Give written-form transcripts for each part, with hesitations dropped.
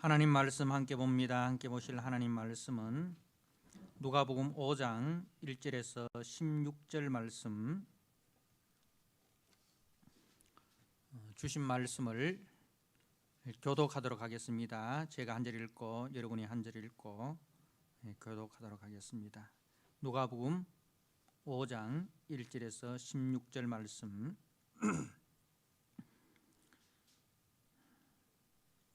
하나님 말씀 함께 봅니다. 함께 보실 하나님 말씀은 누가복음 5장 1절에서 16절 말씀, 주신 말씀을 교독하도록 하겠습니다. 제가 한 절 읽고 여러분이 한 절 읽고 교독하도록 하겠습니다. 누가복음 5장 1절에서 16절 말씀.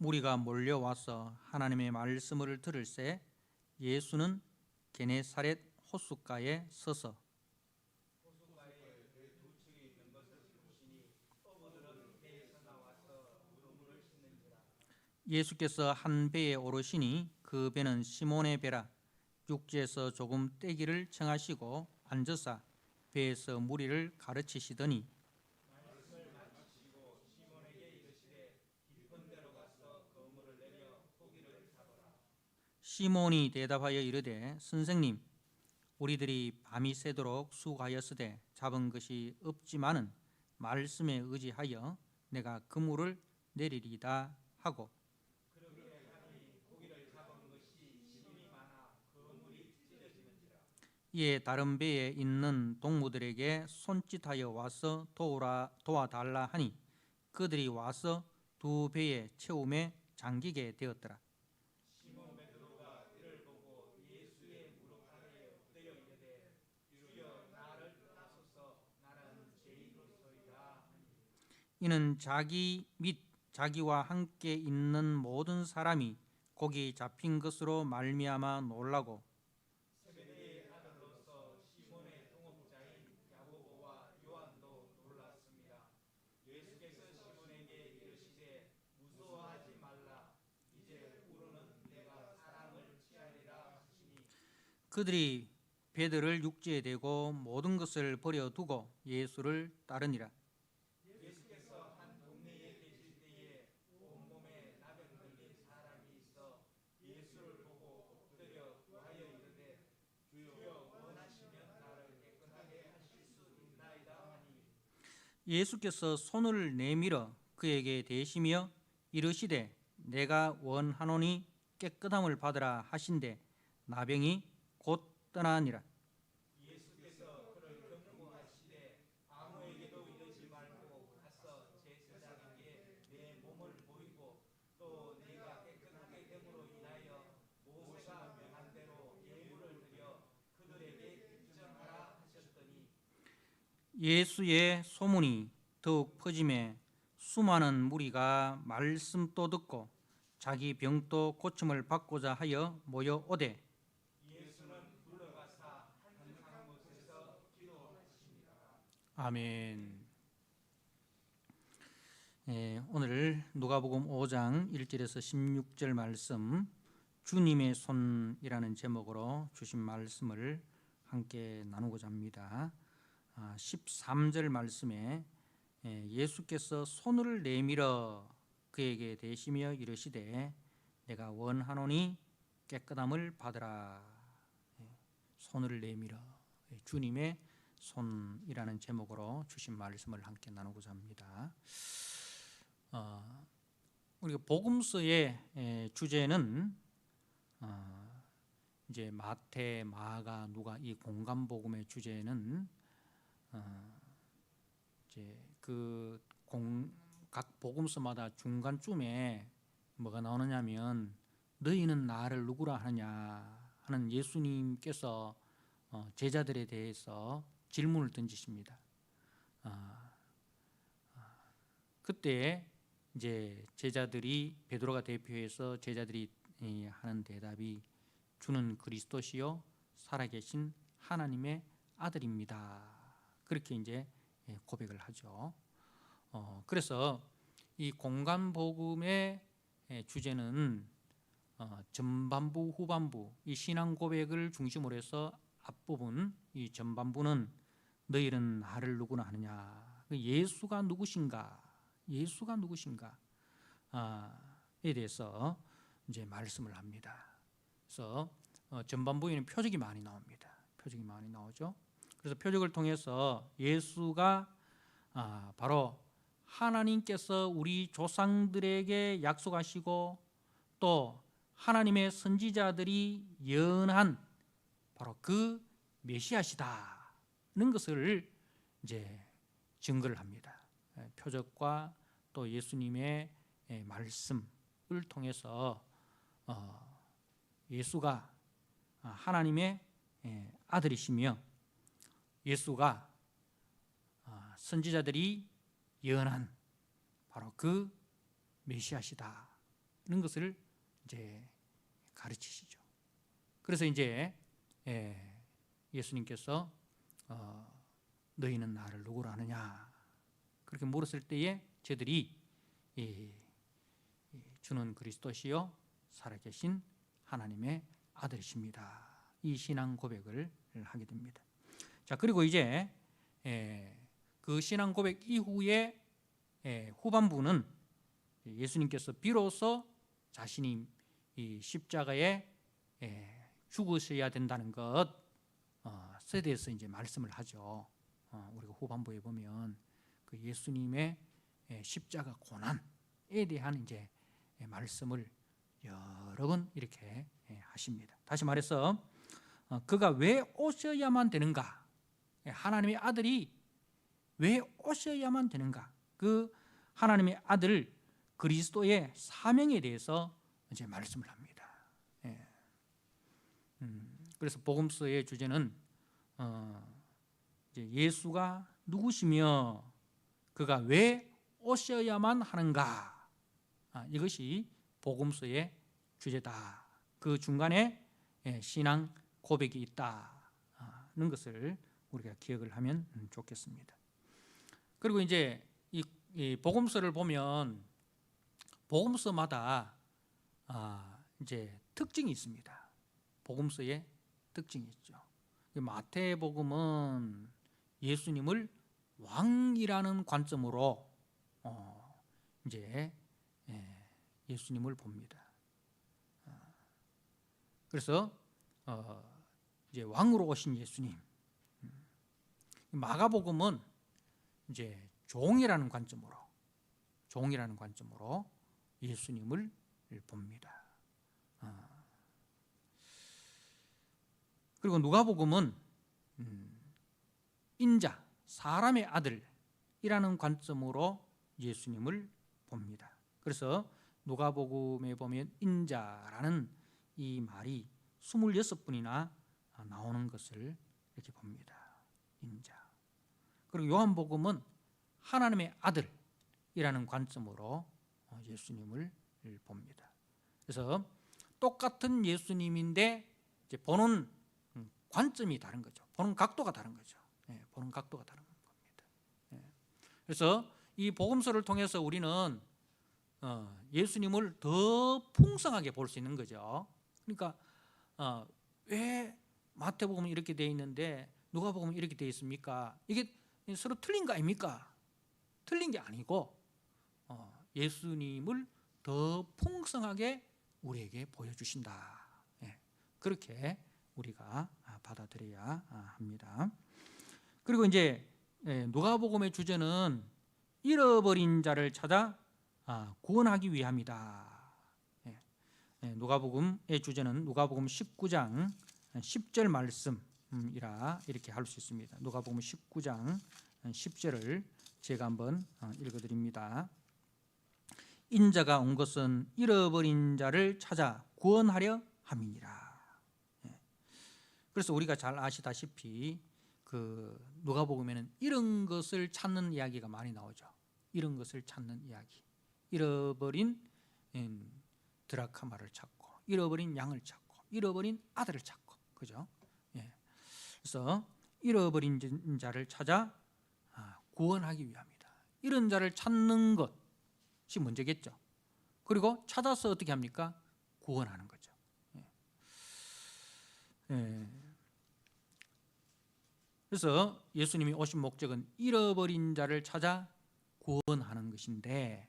무리가 몰려와서 하나님의 말씀을 들을새 예수는 게네사렛 호숫가에 서서 예수께서 한 배에 오르시니 그 배는 시몬의 배라. 육지에서 조금 떼기를 청하시고 앉으사 배에서 무리를 가르치시더니 시몬이 대답하여 이르되 선생님, 우리들이 밤이 새도록 수고하였으되 잡은 것이 없지만은 말씀에 의지하여 내가 그물을 내리리다 하고, 이에 다른 배에 있는 동무들에게 손짓하여 와서 도와달라 하니 그들이 와서 두 배의 채움에 잠기게 되었더라. 이는 자기 및 자기와 함께 있는 모든 사람이 거기 잡힌 것으로 말미암아 놀라고, 그들이 배들을 육지에 대고 모든 것을 버려두고 예수를 따르니라. 예수께서 손을 내밀어 그에게 대시며 이르시되 내가 원하노니 깨끗함을 받으라 하신대 나병이 곧 떠나니라. 예수의 소문이 더욱 퍼짐에 수많은 무리가 말씀도 듣고 자기 병도 고침을 받고자 하여 모여오되 아멘. 오늘 누가복음 5장 1절에서 16절 말씀, 주님의 손이라는 제목으로 주신 말씀을 함께 나누고자 합니다. 13절 말씀에 예수께서 손을 내밀어 그에게 대시며 이르시되 내가 원하노니 깨끗함을 받으라. 손을 내밀어, 주님의 손이라는 제목으로 주신 말씀을 함께 나누고자 합니다. 우리가 복음서의 주제는 이제 마태, 마가, 누가 이 공간 복음의 주제는 이제 각 복음서마다 중간쯤에 뭐가 나오느냐면 너희는 나를 누구라 하느냐 하는 예수님께서 제자들에 대해서 질문을 던지십니다. 그때 이제 제자들이, 베드로가 대표해서 제자들이 하는 대답이 주는 그리스도시요 살아계신 하나님의 아들입니다. 그렇게 이제 고백을 하죠. 그래서 이 공간 복음의 주제는 전반부, 후반부, 이 신앙 고백을 중심으로 해서 앞부분, 이 전반부는 너희는 나를 누구나 하느냐, 예수가 누구신가, 예수가 누구신가에 대해서 이제 말씀을 합니다. 그래서 전반부에는 표적이 많이 나옵니다. 표적이 많이 나오죠. 그래서 표적을 통해서 예수가 바로 하나님께서 우리 조상들에게 약속하시고 또 하나님의 선지자들이 예언한 바로 그 메시아시다는 것을 이제 증거를 합니다. 표적과 또 예수님의 말씀을 통해서 예수가 하나님의 아들이시며 예수가 선지자들이 예언한 바로 그 메시아시다는 것을 이제 가르치시죠. 그래서 이제 예수님께서 너희는 나를 누구로 아느냐 그렇게 물었을 때에 저들이 주는 그리스도시요 살아계신 하나님의 아들이십니다. 이 신앙 고백을 하게 됩니다. 자, 그리고 이제 그 신앙 고백 이후에 후반부는 예수님께서 비로소 자신이 이 십자가에 죽으셔야 된다는 것에 대해서 이제 말씀을 하죠. 우리가 후반부에 보면 그 예수님의 십자가 고난에 대한 이제 말씀을 여러 번 이렇게 하십니다. 다시 말해서 그가 왜 오셔야만 되는가? 하나님의 아들이 왜 오셔야만 되는가? 그 하나님의 아들 그리스도의 사명에 대해서 이제 말씀을 합니다. 그래서 복음서의 주제는 이제 예수가 누구시며 그가 왜 오셔야만 하는가? 이것이 복음서의 주제다. 그 중간에 신앙 고백이 있다는 것을 우리가 기억을 하면 좋겠습니다. 그리고 이제 이 복음서를 보면 복음서마다 이제 특징이 있습니다. 복음서에 특징이 있죠. 마태복음은 예수님을 왕이라는 관점으로 이제 예수님을 봅니다. 그래서 이제 왕으로 오신 예수님. 마가복음은 이제 종이라는 관점으로 예수님을 봅니다. 그리고 누가복음은 인자, 사람의 아들이라는 관점으로 예수님을 봅니다. 그래서 누가복음에 보면 인자라는 이 말이 26번이나 나오는 것을 이렇게 봅니다. 인자. 그리고 요한복음은 하나님의 아들이라는 관점으로 예수님을 봅니다. 그래서 똑같은 예수님인데 이제 보는 관점이 다른 거죠. 보는 각도가 다른 거죠. 보는 각도가 다른 겁니다. 그래서 이 복음서를 통해서 우리는 예수님을 더 풍성하게 볼 수 있는 거죠. 그러니까 왜 마태복음은 이렇게 되어 있는데 누가복음은 이렇게 되어 있습니까? 이게 서로 틀린 거 아닙니까? 틀린 게 아니고 예수님을 더 풍성하게 우리에게 보여주신다. 그렇게 우리가 받아들여야 합니다. 그리고 이제 누가복음의 주제는 잃어버린 자를 찾아 구원하기 위함이다. 누가복음의 주제는 누가복음 19장 10절 말씀이라 이렇게 할 수 있습니다. 누가복음 19장 10절을 제가 한번 읽어드립니다. 인자가 온 것은 잃어버린 자를 찾아 구원하려 함이니라. 그래서 우리가 잘 아시다시피 그 누가복음에는 이런 것을 찾는 이야기가 많이 나오죠. 이런 것을 찾는 이야기. 잃어버린 드라카마를 찾고, 잃어버린 양을 찾고, 잃어버린 아들을 찾고, 그죠? 그래서 잃어버린 자를 찾아 구원하기 위함이다. 이런 자를 찾는 것이 문제겠죠. 그리고 찾아서 어떻게 합니까? 구원하는 거죠. 그래서 예수님이 오신 목적은 잃어버린 자를 찾아 구원하는 것인데,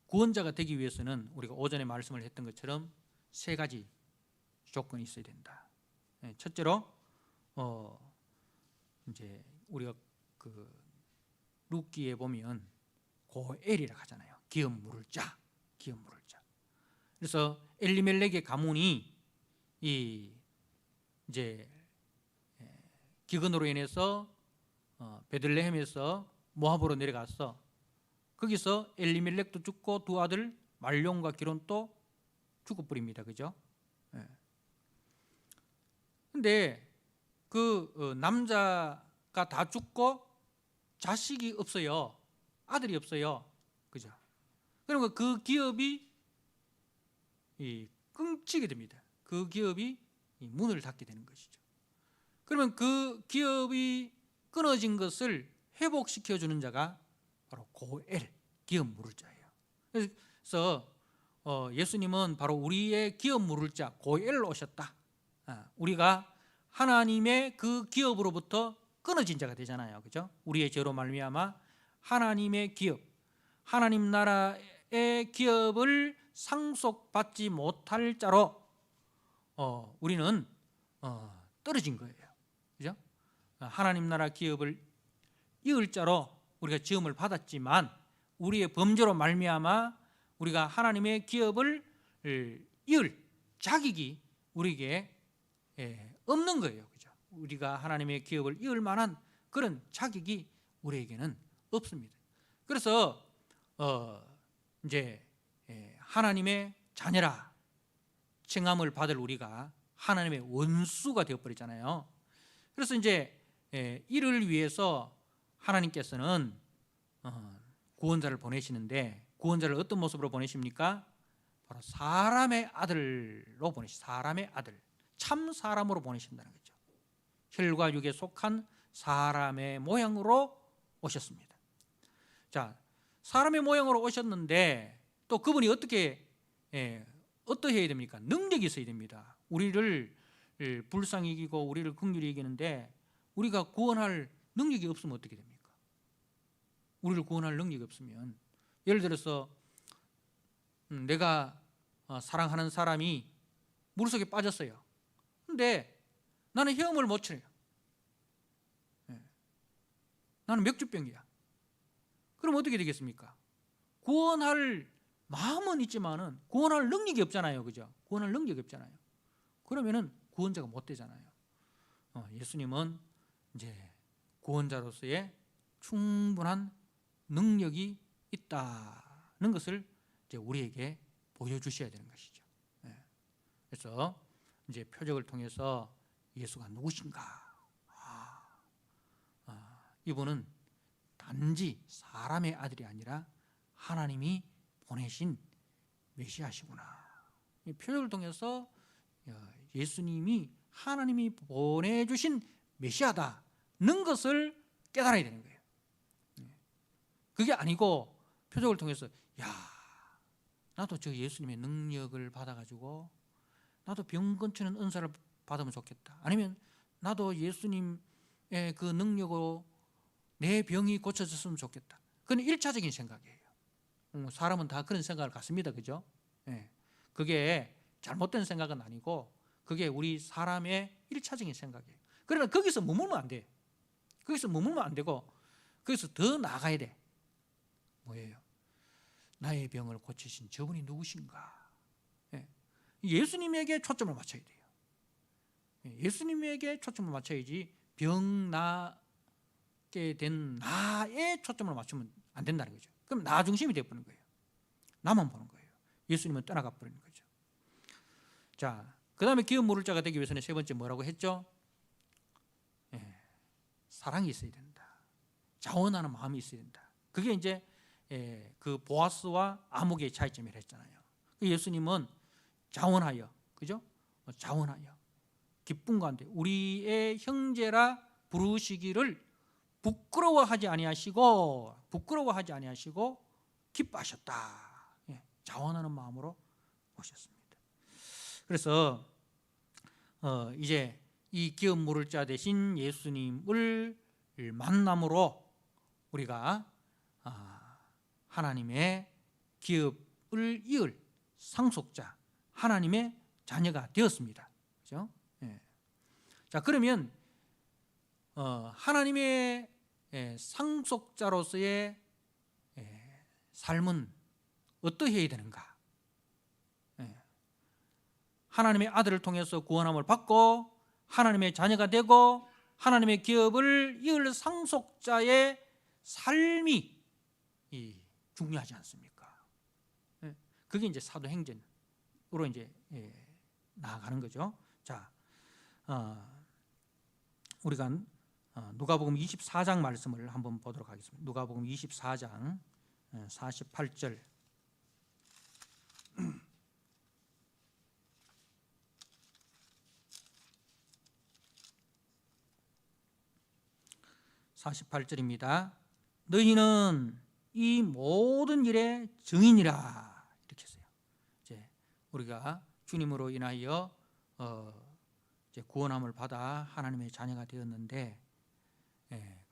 구원자가 되기 위해서는 우리가 오전에 말씀을 했던 것처럼 세 가지 조건이 있어야 된다. 첫째로 이제 우리가 그 룻기에 보면 고엘이라고 하잖아요. 기업 물을 자, 기업 물을 자. 그래서 엘리멜렉의 가문이 이제 기근으로 인해서 베들레헴에서 모압으로 내려가서 거기서 엘리멜렉도 죽고 두 아들 말론과 기론도 죽어버립니다. 그죠? 근데 그 남자가 다 죽고 자식이 없어요. 아들이 없어요. 그죠? 그러면 그 기업이 끊기게 됩니다. 그 기업이 문을 닫게 되는 것이죠. 그러면 그 기업이 끊어진 것을 회복시켜 주는 자가 바로 고엘, 기업 물을 자예요. 그래서 예수님은 바로 우리의 기업 물을 자 고엘로 오셨다. 우리가 하나님의 그 기업으로부터 끊어진 자가 되잖아요. 그죠? 우리의 죄로 말미암아 하나님의 기업, 하나님 나라의 기업을 상속받지 못할 자로 우리는 떨어진 거예요. 그죠? 하나님 나라 기업을 이을 자로 우리가 지음을 받았지만 우리의 범죄로 말미암아 우리가 하나님의 기업을 이을 자격이 우리에게 없는 거예요. 그죠? 우리가 하나님의 기업을 이을 만한 그런 자격이 우리에게는 없습니다. 그래서 이제 하나님의 자녀라 칭함을 받을 우리가 하나님의 원수가 되어버리잖아요. 그래서 이제 이를 위해서 하나님께서는 구원자를 보내시는데 구원자를 어떤 모습으로 보내십니까? 바로 사람의 아들로 사람의 아들, 참 사람으로 보내신다는 거죠. 혈과 육에 속한 사람의 모양으로 오셨습니다. 자, 사람의 모양으로 오셨는데 또 그분이 어떻게 어떠해야 됩니까? 능력이 있어야 됩니다. 우리를 불쌍히 이기고 우리를 긍휼히 이기는데 우리가 구원할 능력이 없으면 어떻게 됩니까? 우리를 구원할 능력이 없으면 예를 들어서 내가 사랑하는 사람이 물속에 빠졌어요. 근데 나는 헤엄을 못 쳐요. 나는 맥주병이야. 그럼 어떻게 되겠습니까? 구원할 마음은 있지만은 구원할 능력이 없잖아요. 그죠? 구원할 능력이 없잖아요. 그러면은 구원자가 못 되잖아요. 예수님은 이제 구원자로서의 충분한 능력이 있다는 것을 이제 우리에게 보여주셔야 되는 것이죠. 그래서 이제 표적을 통해서 예수가 누구신가? 이분은 단지 사람의 아들이 아니라 하나님이 보내신 메시아시구나. 이 표적을 통해서 예수님이 하나님이 보내주신 메시아다는 것을 깨달아야 되는 거예요. 그게 아니고 표적을 통해서 나도 저 예수님의 능력을 받아가지고 나도 병 고치는 은사를 받으면 좋겠다. 아니면 나도 예수님의 그 능력으로 내 병이 고쳐졌으면 좋겠다. 그건 1차적인 생각이에요. 사람은 다 그런 생각을 갖습니다. 그죠? 그게 잘못된 생각은 아니고 그게 우리 사람의 1차적인 생각이에요. 그러나 거기서 머물면 안 돼. 거기서 머물면 안 되고 거기서 더 나아가야 돼. 뭐예요? 나의 병을 고치신 저분이 누구신가? 예수님에게 초점을 맞춰야 돼요. 예수님에게 초점을 맞춰야지 병 낫게 된 나에 초점을 맞추면 안 된다는 거죠. 그럼 나 중심이 되어버리는 거예요. 나만 보는 거예요. 예수님은 떠나가 버리는 거죠. 자, 그 다음에 기업 물을 자가 되기 위해서는 세 번째 뭐라고 했죠? 사랑이 있어야 된다. 자원하는 마음이 있어야 된다. 그게 이제 그 보아스와 아목의 차이점이라 했잖아요. 예수님은 자원하여, 그죠? 자원하여 기쁨 가운데 우리의 형제라 부르시기를 부끄러워하지 아니하시고 기뻐하셨다. 자원하는 마음으로 오셨습니다. 그래서 이제 이 기업 물을 자 대신 예수님을 만남으로 우리가 하나님의 기업을 이을 상속자, 하나님의 자녀가 되었습니다. 그렇죠? 자, 그러면 하나님의 상속자로서의 삶은 어떠해야 되는가? 하나님의 아들을 통해서 구원함을 받고 하나님의 자녀가 되고 하나님의 기업을 이을 상속자의 삶이 중요하지 않습니까? 그게 이제 사도행전으로 이제 나아가는 거죠. 자, 우리가 누가복음 24장 말씀을 한번 보도록 하겠습니다. 누가복음 24장 48절. (48절입니다) 너희는 이 모든 일의 증인이라. 이렇게 했어요. 이제 우리가 주님으로 인하여 이제 구원함을 받아 하나님의 자녀가 되었는데,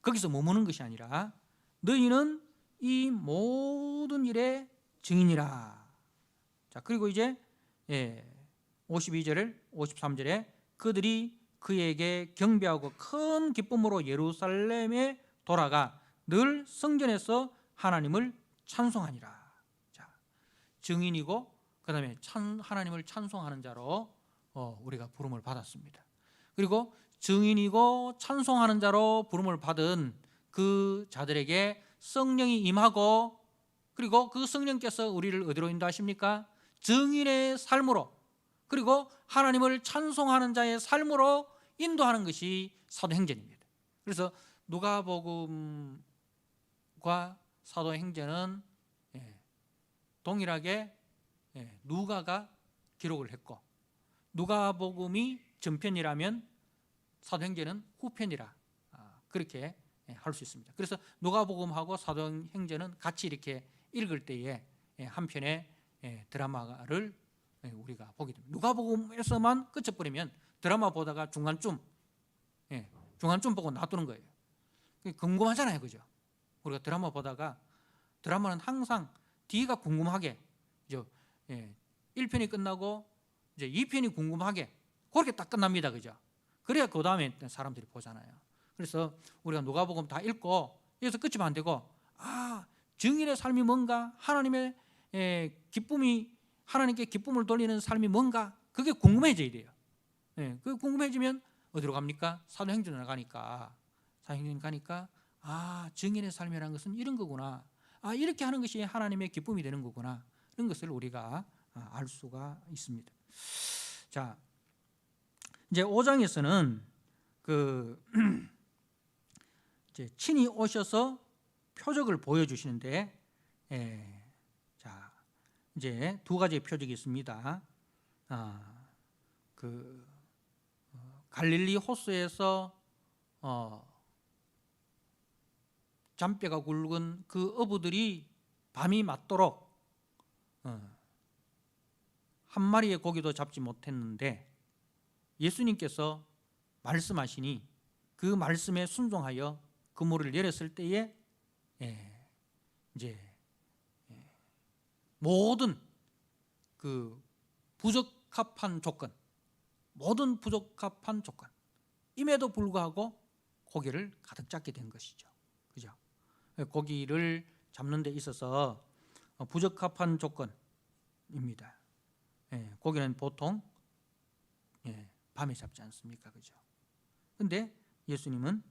거기서 머무는 것이 아니라 너희는 이 모든 일의 증인이라. 자, 그리고 이제 52절 53절에 그들이 그에게 경배하고 큰 기쁨으로 예루살렘에 돌아가 늘 성전에서 하나님을 찬송하니라. 자, 증인이고 그다음에 하나님을 찬송하는 자로 우리가 부름을 받았습니다. 그리고 증인이고 찬송하는 자로 부름을 받은 그 자들에게 성령이 임하고, 그리고 그 성령께서 우리를 어디로 인도하십니까? 증인의 삶으로, 그리고 하나님을 찬송하는 자의 삶으로 인도하는 것이 사도행전입니다. 그래서 누가복음과 사도행전은 동일하게 누가가 기록을 했고, 누가복음이 전편이라면 사도행전은 후편이라, 그렇게 할 수 있습니다. 그래서 누가복음하고 사도행전은 같이 이렇게 읽을 때에 한 편의 드라마를 우리가 보게 됩니다. 누가복음에서만 그쳐버리면 드라마 보다가 중간쯤 보고 놔두는 거예요. 궁금하잖아요, 그죠? 우리가 드라마 보다가, 드라마는 항상 뒤가 궁금하게, 1편이 끝나고 이제 2편이 궁금하게 그렇게 딱 끝납니다, 그죠? 그래야 그 다음에 사람들이 보잖아요. 그래서 우리가 누가복음 다 읽고 여기서 끝이면 안 되고, 증인의 삶이 뭔가, 하나님의 기쁨이, 하나님께 기쁨을 돌리는 삶이 뭔가, 그게 궁금해져야 돼요. 그게 궁금해지면 어디로 갑니까? 사도행전으로 가니까. 사도행전 가니까 증인의 삶이라는 것은 이런 거구나, 이렇게 하는 것이 하나님의 기쁨이 되는 거구나, 이런 것을 우리가 알 수가 있습니다. 자, 이제 5장에서는 이제 친히 오셔서 표적을 보여주시는데, 자, 이제 두 가지의 표적이 있습니다. 갈릴리 호수에서 잔뼈가 굵은 그 어부들이 밤이 맞도록 한 마리의 고기도 잡지 못했는데 예수님께서 말씀하시니 그 말씀에 순종하여 그물을 내렸을 때에 이제 모든 그 부적합한 조건, 모든 부적합한 조건 임에도 불구하고 고기를 가득 잡게 된 것이죠. 그죠? 고기를 잡는 데 있어서 부적합한 조건입니다. 고기는 보통 밤에 잡지 않습니까? 그죠? 근데 예수님은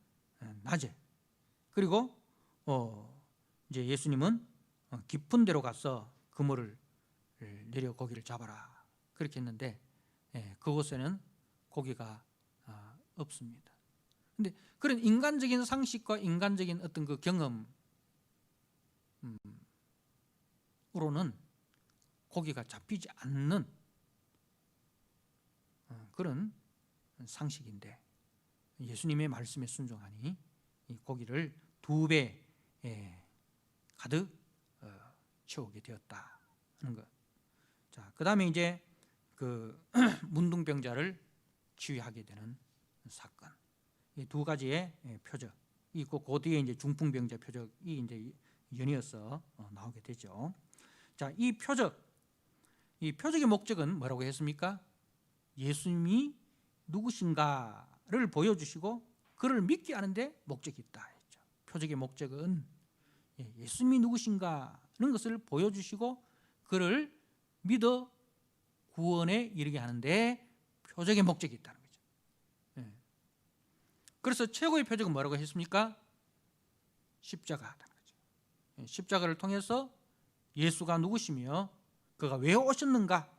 낮에, 그리고 이제 예수님은 깊은 데로 가서 그물을 내려 고기를 잡아라, 그렇게 했는데 그곳에는 고기가 없습니다. 근데 그런 인간적인 상식과 인간적인 어떤 그 경험으로는 고기가 잡히지 않는 그런 상식인데 예수님의 말씀에 순종하니 이 고기를 2배 가득 채우게 되었다 하는 것. 자, 그다음에 이제 그 문둥병자를 치유하게 되는 사건. 이 두 가지의 표적. 있고 그 뒤에 이제 중풍병자 표적이 이제 연이어서 나오게 되죠. 자, 이 표적의 목적은 뭐라고 했습니까? 예수님이 누구신가를 보여주시고 그를 믿게 하는데 목적이 있다 했죠. 표적의 목적은 예수님이 누구신가를 것을 보여주시고 그를 믿어 구원에 이르게 하는데 표적의 목적이 있다는 거죠. 그래서 최고의 표적은 뭐라고 했습니까? 십자가라는 거죠. 십자가를 통해서 예수가 누구시며 그가 왜 오셨는가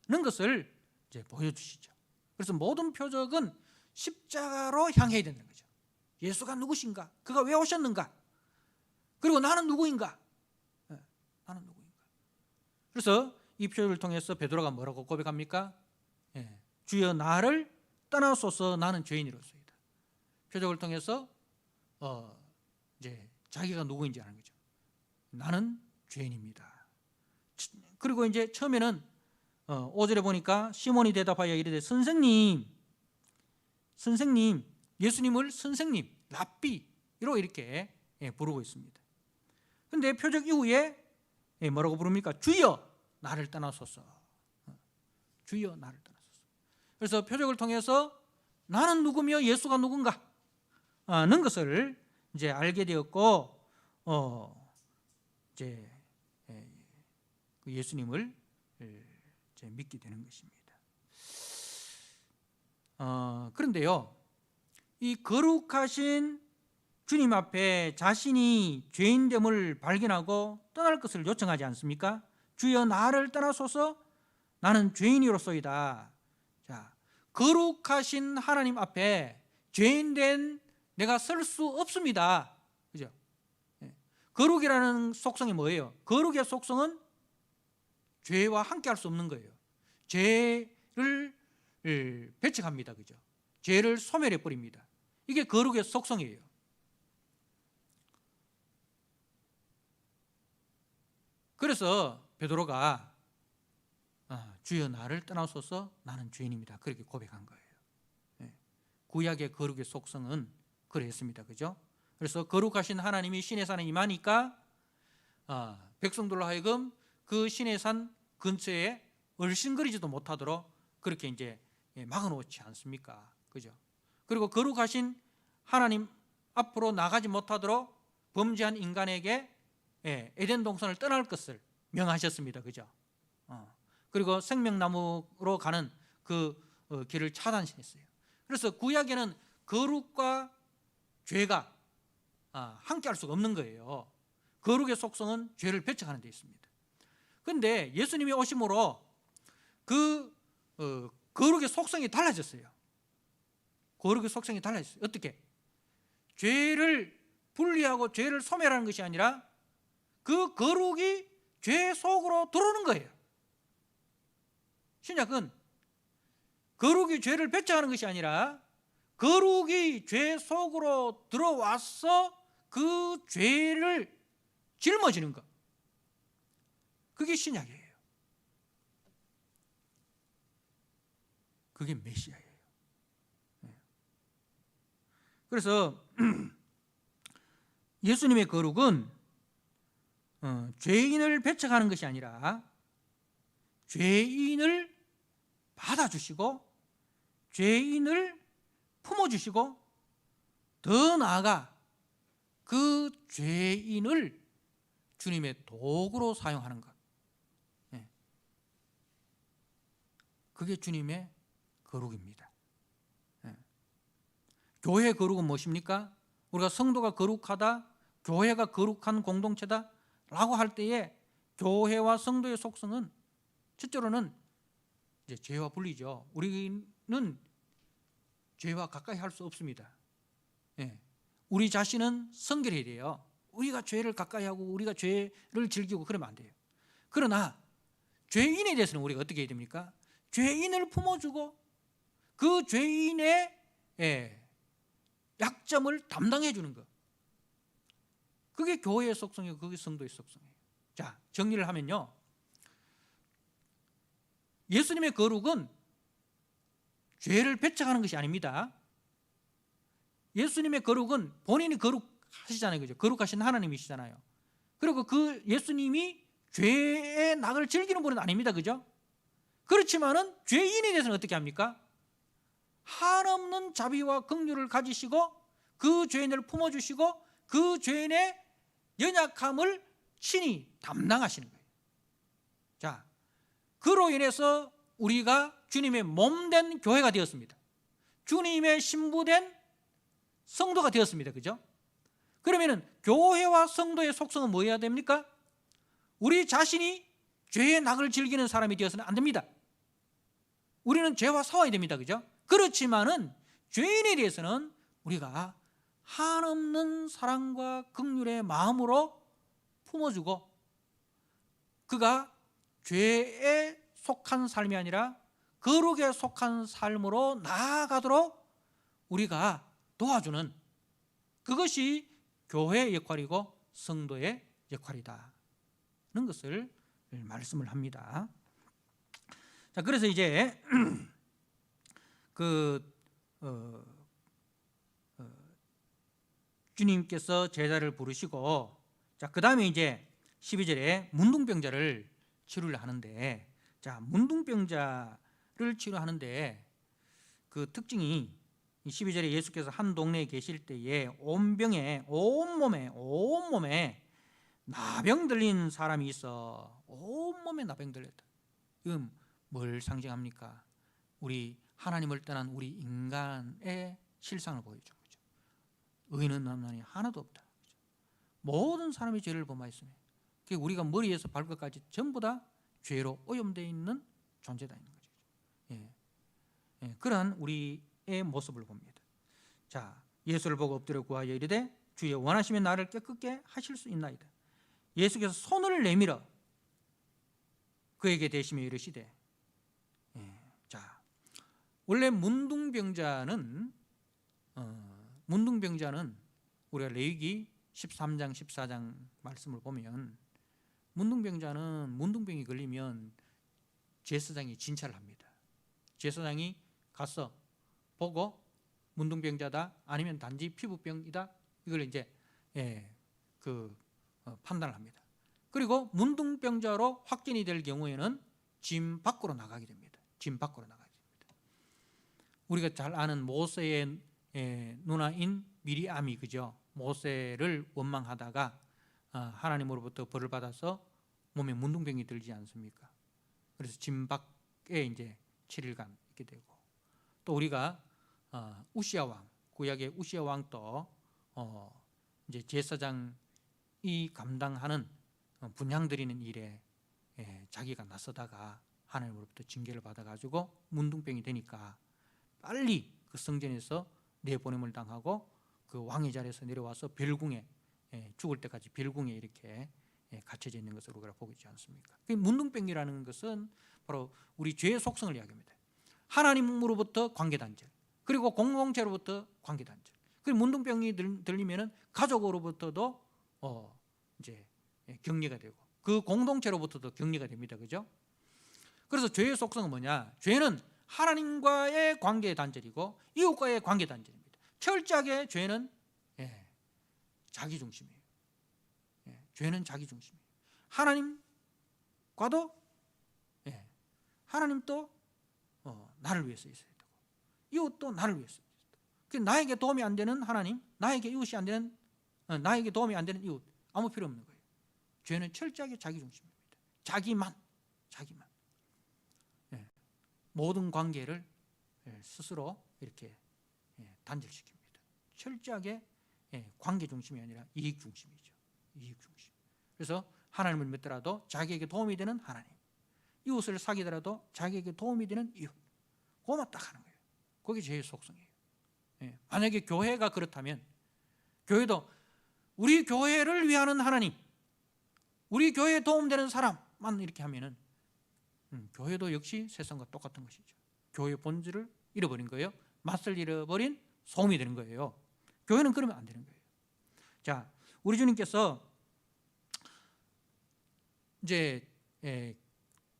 하는 것을 이제 보여주시죠. 그래서 모든 표적은 십자가로 향해야 되는 거죠. 예수가 누구신가? 그가 왜 오셨는가? 그리고 나는 누구인가? 나는 누구인가? 그래서 이 표적을 통해서 베드로가 뭐라고 고백합니까? 주여 나를 떠나소서 나는 죄인이로소이다. 표적을 통해서 이제 자기가 누구인지 아는 거죠. 나는 죄인입니다. 그리고 이제 처음에는 5절에 보니까 시몬이 대답하여 이르되 선생님, 예수님을 선생님, 랍비로 이렇게 부르고 있습니다. 그런데 표적 이후에 뭐라고 부릅니까? 주여 나를 떠나소서. 주여 나를 떠나소서. 그래서 표적을 통해서 나는 누구며 예수가 누군가 하는 것을 이제 알게 되었고 이제 예수님을 이제 믿게 되는 것입니다. 그런데요, 이 거룩하신 주님 앞에 자신이 죄인됨을 발견하고 떠날 것을 요청하지 않습니까? 주여 나를 떠나소서 나는 죄인이로소이다. 자, 거룩하신 하나님 앞에 죄인된 내가 설 수 없습니다. 그죠? 거룩이라는 속성이 뭐예요? 거룩의 속성은 죄와 함께 할 수 없는 거예요. 죄를 배척합니다. 그죠? 죄를 소멸해 버립니다. 이게 거룩의 속성이에요. 그래서 베드로가 주여 나를 떠나소서 나는 죄인입니다. 그렇게 고백한 거예요. 구약의 거룩의 속성은 그랬습니다. 그죠? 그래서 거룩하신 하나님이 시내 산에 임하니까 백성들로 하여금 그 시내 산 근처에 얼씬거리지도 못하도록 그렇게 이제 막아놓지 않습니까? 그죠? 그리고 거룩하신 하나님 앞으로 나가지 못하도록 범죄한 인간에게 에덴 동산을 떠날 것을 명하셨습니다. 그죠? 그리고 생명나무로 가는 그 길을 차단했어요. 그래서 구약에는 거룩과 죄가 함께 할 수가 없는 거예요. 거룩의 속성은 죄를 배척하는 데 있습니다. 그런데 예수님이 오심으로 그 거룩의 속성이 달라졌어요. 거룩의 속성이 달라졌어요. 어떻게? 죄를 분리하고 죄를 소멸하는 것이 아니라 그 거룩이 죄 속으로 들어오는 거예요. 신약은 거룩이 죄를 배척하는 것이 아니라 거룩이 죄 속으로 들어와서 그 죄를 짊어지는 것. 그게 신약이에요. 그게 메시아예요. 그래서 예수님의 거룩은 죄인을 배척하는 것이 아니라 죄인을 받아주시고 죄인을 품어주시고 더 나아가 그 죄인을 주님의 도구로 사용하는 것. 그게 주님의 거룩입니다. 교회의 거룩은 무엇입니까? 우리가 성도가 거룩하다, 교회가 거룩한 공동체다 라고 할 때에 교회와 성도의 속성은 첫째로는 이제 죄와 분리죠. 우리는 죄와 가까이 할 수 없습니다. 우리 자신은 성결해야 돼요. 우리가 죄를 가까이 하고 우리가 죄를 즐기고 그러면 안 돼요. 그러나 죄인에 대해서는 우리가 어떻게 해야 됩니까? 죄인을 품어주고 그 죄인의 약점을 담당해 주는 것. 그게 교회의 속성이고 그게 성도의 속성이에요. 자, 정리를 하면요, 예수님의 거룩은 죄를 배척하는 것이 아닙니다. 예수님의 거룩은 본인이 거룩하시잖아요. 그죠? 거룩하신 하나님이시잖아요. 그리고 그 예수님이 죄의 낙을 즐기는 분은 아닙니다. 그죠? 그렇지만은 죄인에 대해서는 어떻게 합니까? 한없는 자비와 긍휼을 가지시고 그 죄인을 품어주시고 그 죄인의 연약함을 친히 담당하시는 거예요. 자, 그로 인해서 우리가 주님의 몸된 교회가 되었습니다. 주님의 신부된 성도가 되었습니다. 그죠? 그러면은 교회와 성도의 속성은 뭐여야 됩니까? 우리 자신이 죄의 낙을 즐기는 사람이 되어서는 안 됩니다. 우리는 죄와 싸워야 됩니다. 그죠? 그렇지만은 죄인에 대해서는 우리가 한없는 사랑과 긍휼의 마음으로 품어주고, 그가 죄에 속한 삶이 아니라 거룩에 속한 삶으로 나아가도록 우리가 도와주는, 그것이 교회의 역할이고 성도의 역할이다는 것을 말씀을 합니다. 자, 그래서 이제 주님께서 제자를 부르시고, 자, 그 다음에 이제 12절에 문둥병자를 치료를 하는데, 자, 문둥병자를 치료하는데 그 특징이 12절에 예수께서 한 동네에 계실 때에 온몸에 나병 들린 사람이 있어. 온몸에 나병 들렸다. 이건 뭘 상징합니까? 우리 하나님을 떠난 우리 인간의 실상을 보여주는 거죠. 의인은 남나니 하나도 없다. 모든 사람이 죄를 범하였으니 우리가 머리에서 발끝까지 전부 다 죄로 오염되어 있는 존재다 있는 거죠. 그러한 우리의 모습을 봅니다. 자, 예수를 보고 엎드려 구하여 이르되 주여 원하시면 나를 깨끗게 하실 수 있나이다. 예수께서 손을 내밀어 그에게 대시며 이르시되, 자, 원래 문둥병자는 우리가 레위기 13장 14장 말씀을 보면 문둥병자는 문둥병이 걸리면 제사장이 진찰을 합니다. 제사장이 가서 보고 문둥병자다 아니면 단지 피부병이다 이걸 이제 판단을 합니다. 그리고 문둥병자로 확진이 될 경우에는 짐 밖으로 나가게 됩니다. 짐 밖으로 나가게 됩니다. 우리가 잘 아는 모세의 누나인 미리암이, 그죠? 모세를 원망하다가 하나님으로부터 벌을 받아서 몸에 문둥병이 들지 않습니까? 그래서 짐 밖에 이제 7일간 있게 되고, 또 우리가 우시아 왕, 구약의 우시아 왕도 이제 제사장이 감당하는 분향 드리는 일에 자기가 나서다가 하나님으로부터 징계를 받아가지고 문둥병이 되니까 빨리 그 성전에서 내보냄을 당하고 그 왕의 자리에서 내려와서 별궁에 죽을 때까지 별궁에 이렇게 갇혀져 있는 것을 우리가 보고 있지 않습니까? 그 문둥병이라는 것은 바로 우리 죄의 속성을 이야기합니다. 하나님으로부터 관계 단절, 그리고 공동체로부터 관계 단절. 그리고 문둥병이 들리면은 가족으로부터도 이제 격리가 되고 그 공동체로부터도 격리가 됩니다. 그죠? 그래서 죄의 속성은 뭐냐? 죄는 하나님과의 관계 단절이고 이웃과의 관계 단절입니다. 철저하게 죄는 자기 중심이에요. 죄는 자기 중심이에요. 하나님과도 하나님도 나를 위해서 있어야 되고 이웃도 나를 위해서 있어야 되고, 나에게 도움이 안 되는 하나님, 나에게 이웃이 안 되는 나에게 도움이 안 되는 이웃 아무 필요 없는 거예요. 죄는 철저하게 자기 중심입니다. 자기만 모든 관계를 스스로 이렇게 단절시킵니다. 철저하게 관계 중심이 아니라 이익 중심이죠. 이익 중심. 그래서 하나님을 믿더라도 자기에게 도움이 되는 하나님, 이웃을 사귀더라도 자기에게 도움이 되는 이웃, 그것만 딱 하는 거예요. 그게 죄의 속성이에요. 만약에 교회가 그렇다면 교회도 우리 교회를 위하는 하나님, 우리 교회에 도움되는 사람만 이렇게 하면은 교회도 역시 세상과 똑같은 것이죠. 교회의 본질을 잃어버린 거예요. 맛을 잃어버린 소음이 되는 거예요. 교회는 그러면 안 되는 거예요. 자, 우리 주님께서 이제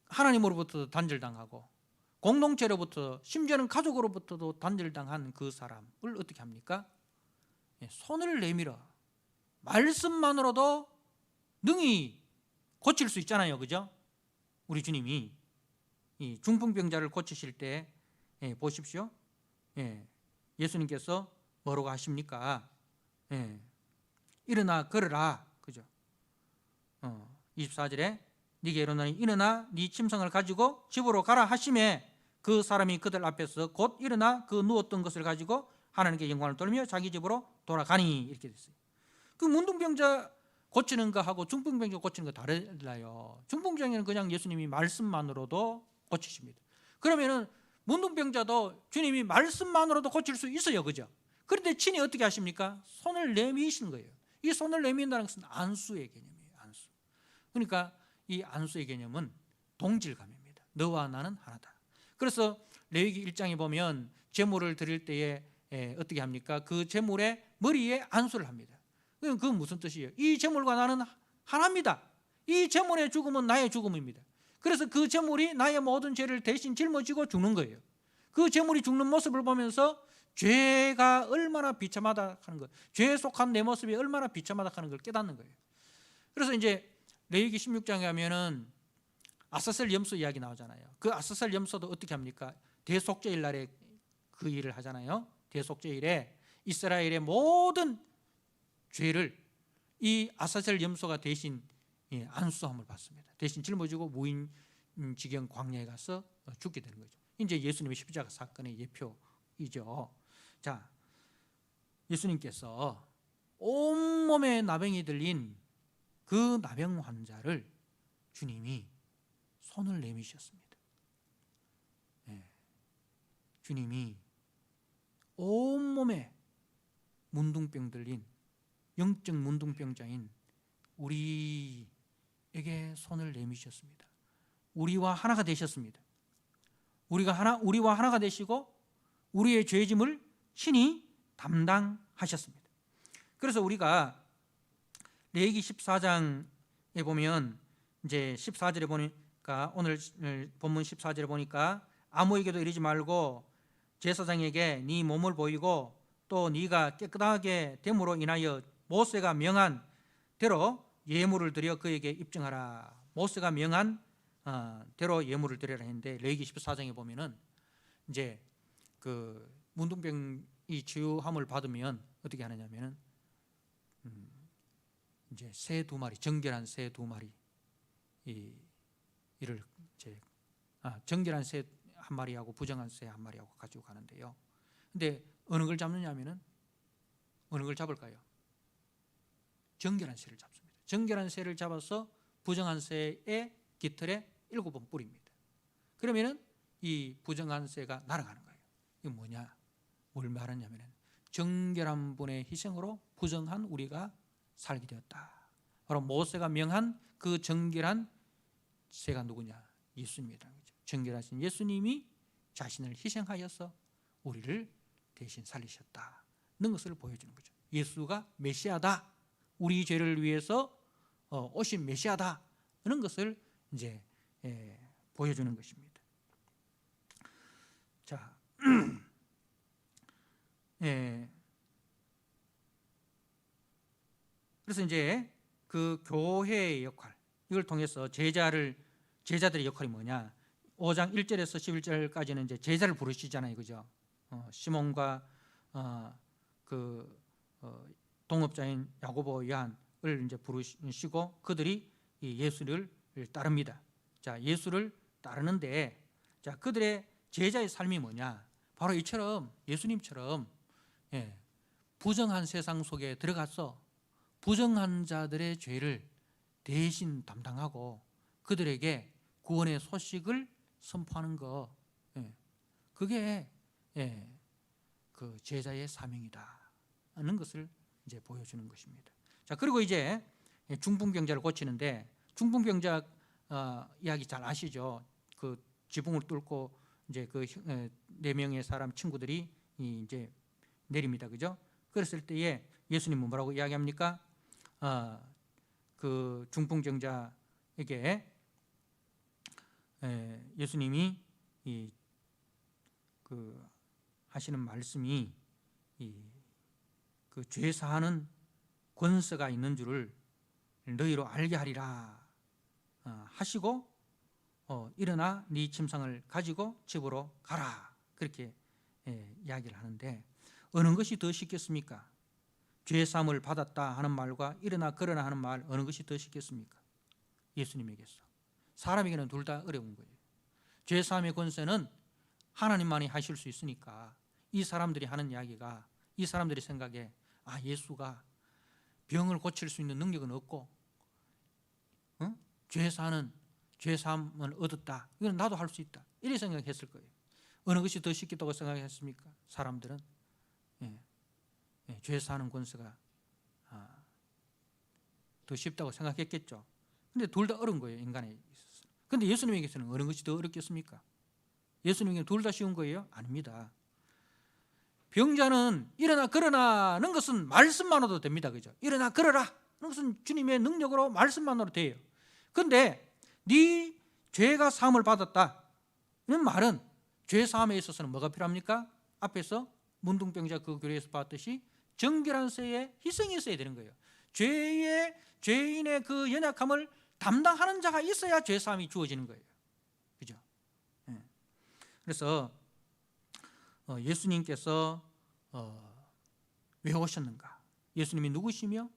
하나님으로부터 단절당하고 공동체로부터 심지어는 가족으로부터도 단절당한 그 사람을 어떻게 합니까? 손을 내밀어 말씀만으로도 능히 고칠 수 있잖아요. 그죠? 우리 주님이 이 중풍병자를 고치실 때 보십시오. 예수님께서 뭐라고 하십니까? 일어나 걸으라. 그죠? 24절에 네게 이르노니 일어나 네 침상을 가지고 집으로 가라 하심에 그 사람이 그들 앞에서 곧 일어나 그 누웠던 것을 가지고 하나님께 영광을 돌리며 자기 집으로 돌아가니 이렇게 됐어요. 그 문둥병자 고치는 거하고 중풍병자 고치는 거 다르다요. 중풍병자는 그냥 예수님이 말씀만으로도 고치십니다. 그러면은 문둥병자도 주님이 말씀만으로도 고칠 수 있어요, 그죠? 그런데 친히 어떻게 하십니까? 손을 내미시는 거예요. 이 손을 내민다는 것은 안수의 개념이에요. 안수. 그러니까 이 안수의 개념은 동질감입니다. 너와 나는 하나다. 그래서 레위기 1장에 보면 제물을 드릴 때에 어떻게 합니까? 그 제물의 머리에 안수를 합니다. 그건 무슨 뜻이에요? 이 제물과 나는 하나입니다. 이 제물의 죽음은 나의 죽음입니다. 그래서 그 제물이 나의 모든 죄를 대신 짊어지고 죽는 거예요. 그 제물이 죽는 모습을 보면서 죄가 얼마나 비참하다 하는 것, 죄에 속한 내 모습이 얼마나 비참하다 하는 걸 깨닫는 거예요. 그래서 이제 레위기 16장에 가면은 아사셀 염소 이야기 나오잖아요. 그 아사셀 염소도 어떻게 합니까? 대속죄일 날에 그 일을 하잖아요. 대속죄일에 이스라엘의 모든 죄를 이 아사셀 염소가 대신 안수함을 받습니다. 대신 짊어지고 무인지경 광야에 가서 죽게 되는 거죠. 이제 예수님의 십자가 사건의 예표이죠. 자, 예수님께서 온몸에 나병이 들린 그 나병 환자를 주님이 손을 내미셨습니다. 주님이 온몸에 문둥병 들린 영적 문둥병자인 우리에게 손을 내미셨습니다. 우리와 하나가 되셨습니다. 우리와 하나가 되시고 우리의 죄짐을 친히 담당하셨습니다. 그래서 우리가 레위기 14장에 보면 이제 14절에 보니까 오늘 본문 14절에 보니까 아무에게도 이르지 말고 제사장에게 네 몸을 보이고 또 네가 깨끗하게 됨으로 인하여 모세가 명한 대로 예물을 드려 그에게 입증하라. 모세가 명한 대로 예물을 드려라 했는데 레위기 14장에 보면은 이제 그 문둥병이 치유함을 받으면 어떻게 하느냐면은 이제 새 2마리, 정결한 새 2마리 이를 이제 정결한 새 1마리하고 부정한 새 1마리하고 가지고 가는데요. 근데 어느 걸 잡느냐면은 어느 걸 잡을까요? 정결한 새를 잡습니다. 정결한 새를 잡아서 부정한 새의 깃털에 7번 뿌립니다. 그러면은 이 부정한 새가 날아가는 거예요. 이게 뭐냐? 뭘 말하냐면은 정결한 분의 희생으로 부정한 우리가 살게 되었다. 바로 모세가 명한 그 정결한 새가 누구냐? 예수님이라는 거죠. 정결하신 예수님이 자신을 희생하여서 우리를 대신 살리셨다는 것을 보여주는 거죠. 예수가 메시아다. 우리 죄를 위해서 오신 메시아다는 것을 이제 보여주는 것입니다. 자, 그래서 이제 그 교회의 역할, 이걸 통해서 제자들의 역할이 뭐냐? 5장 1절에서 11절까지는 이제 제자를 부르시잖아요, 그죠? 시몬과 동업자인 야고보, 요한을 이제 부르시고 그들이 이 예수를 따릅니다. 자, 예수를 따르는데, 자, 그들의 제자의 삶이 뭐냐? 바로 이처럼 예수님처럼 부정한 세상 속에 들어가서 부정한 자들의 죄를 대신 담당하고 그들에게 구원의 소식을 선포하는 거, 그게 그 제자의 사명이다 하는 것을 이제 보여주는 것입니다. 자, 그리고 이제 중풍병자를 고치는데, 중풍병자 이야기 잘 아시죠? 그 지붕을 뚫고 이제 그 4명의 사람 친구들이 이제 내립니다, 그죠? 그랬을 때에 예수님은 뭐라고 이야기합니까? 그 중풍병자에게 예수님이 그 하시는 말씀이 그 죄 사하는 권세가 있는 줄을 너희로 알게 하리라 하시고 일어나 네 침상을 가지고 집으로 가라, 그렇게 이야기를 하는데, 어느 것이 더 쉽겠습니까? 죄 사함을 받았다 하는 말과 일어나 걸어라 하는 말, 어느 것이 더 쉽겠습니까? 예수님에게서. 사람에게는 둘 다 어려운 거예요. 죄사함의 권세는 하나님만이 하실 수 있으니까 이 사람들이 하는 이야기가, 이 사람들이 생각에 예수가 병을 고칠 수 있는 능력은 없고 죄사함을 얻었다, 이건 나도 할 수 있다, 이렇게 생각했을 거예요. 어느 것이 더 쉽겠다고 생각했습니까? 사람들은 죄사하는 권세가 더 쉽다고 생각했겠죠. 근데 둘 다 어려운 거예요, 인간에 있어서. 근데 예수님에게서는 어느 것이 더 어렵겠습니까? 예수님에게는 둘 다 쉬운 거예요? 아닙니다. 병자는 일어나 걸어나는 것은 말씀만으로도 됩니다. 그죠? 일어나 걸어라 는 것은 주님의 능력으로, 말씀만으로 돼요. 그런데 네 죄가 사함을 받았다는 말은 죄 사함에 있어서는 뭐가 필요합니까? 앞에서 문둥병자 그 교회에서 봤듯이 정결한 쇠의 희생이 있어야 되는 거예요. 죄인의 그 연약함을 담당하는 자가 있어야 죄 사함이 주어지는 거예요. 그죠? 그래서 예수님께서 왜 오셨는가? 예수님이 누구시며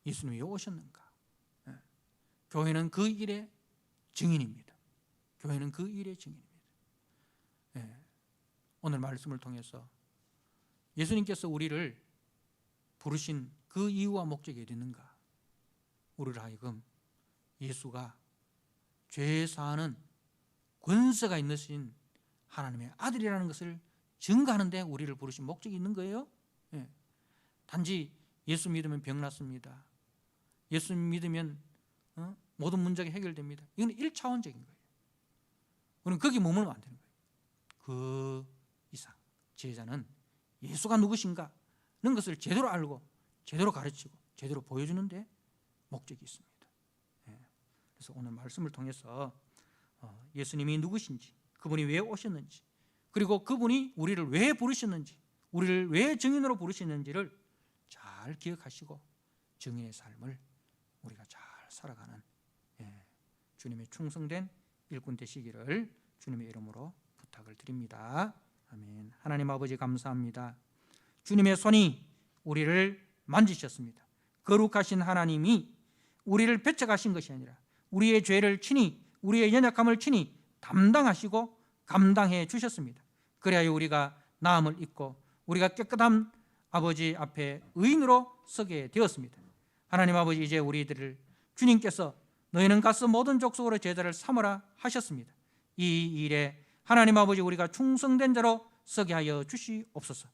예수님이 왜 오셨는가? 교회는 그 일의 증인입니다. 교회는 그 일의 증인입니다. 오늘 말씀을 통해서 예수님께서 우리를 부르신 그 이유와 목적이 어디 있는가? 우리를 하여금 예수가 죄 사하는 권세가 있으신 하나님의 아들이라는 것을 증거하는 데 우리를 부르신 목적이 있는 거예요. 단지 예수 믿으면 병 낫습니다, 예수 믿으면 모든 문제가 해결됩니다, 이건 1차원적인 거예요. 우리는 거기 머물면 안 되는 거예요. 그 이상 제자는 예수가 누구신가 는 것을 제대로 알고 제대로 가르치고 제대로 보여주는 데 목적이 있습니다. 그래서 오늘 말씀을 통해서 예수님이 누구신지, 그분이 왜 오셨는지, 그리고 그분이 우리를 왜 부르셨는지, 우리를 왜 증인으로 부르셨는지를 잘 기억하시고 증인의 삶을 우리가 잘 살아가는 주님의 충성된 일꾼 되시기를 주님의 이름으로 부탁을 드립니다. 아멘. 하나님 아버지 감사합니다. 주님의 손이 우리를 만지셨습니다. 거룩하신 하나님이 우리를 배척하신 것이 아니라 우리의 죄를 친히, 우리의 연약함을 친히 담당하시고 감당해 주셨습니다. 그래야 우리가 나음을 입고 우리가 깨끗한 아버지 앞에 의인으로 서게 되었습니다. 하나님 아버지, 이제 우리들을 주님께서 너희는 가서 모든 족속으로 제자를 삼으라 하셨습니다. 이 일에 하나님 아버지 우리가 충성된 자로 서게 하여 주시옵소서.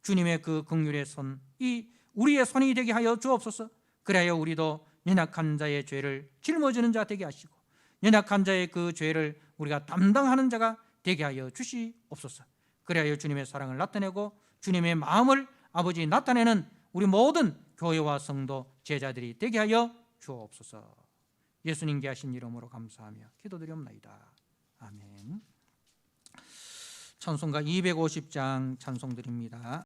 주님의 그 긍휼의 손, 이 우리의 손이 되게 하여 주옵소서. 그래야 우리도 연약한 자의 죄를 짊어지는 자 되게 하시고 연약한 자의 그 죄를 우리가 담당하는 자가 되게 하여 주시옵소서. 그래야 주님의 사랑을 나타내고 주님의 마음을 아버지 나타내는 우리 모든 교회와 성도 제자들이 되게 하여 주옵소서. 예수님께 하신 이름으로 감사하며 기도드리옵나이다. 아멘. 찬송가 250장 찬송드립니다.